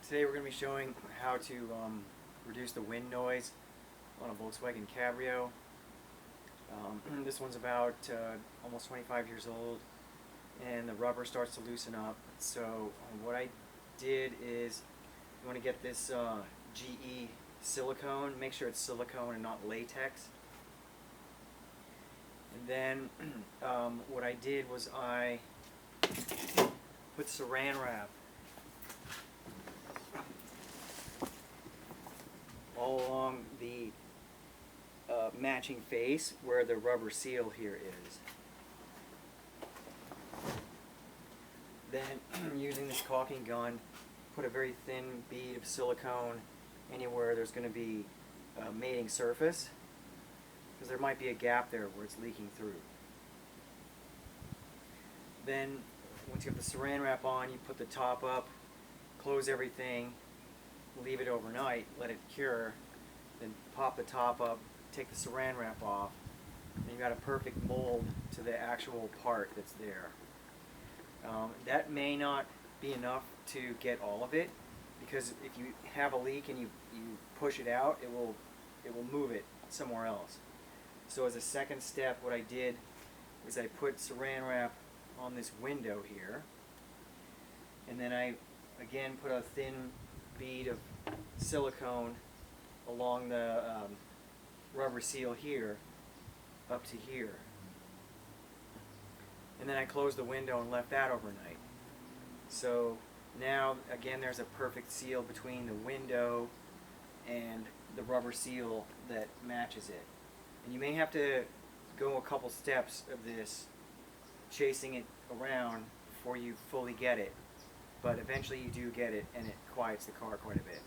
Today we're going to be showing how to reduce the wind noise on a Volkswagen Cabrio. This one's about almost 25 years old, and the rubber starts to loosen up. So what I did is, you want to get this GE silicone. Make sure it's silicone and not latex. And then what I did was I put saran wrap all along the matching face where the rubber seal here is. Then using this caulking gun, put a very thin bead of silicone anywhere there's going to be a mating surface, because there might be a gap there where it's leaking through. Then once you have the saran wrap on, you put the top up, close everything, leave it overnight, let it cure, then pop the top up, take the saran wrap off, and you've got a perfect mold to the actual part that's there. That may not be enough to get all of it, because if you have a leak and you push it out, it will move it somewhere else. So as a second step, what I did was I put saran wrap on this window here, and then I again put a thin bead of silicone along the rubber seal here up to here, and then I closed the window and left that overnight. So now again there's a perfect seal between the window and the rubber seal that matches it. And you may have to go a couple steps of this, chasing it around before you fully get it, but eventually you do get it, and it quiets the car quite a bit.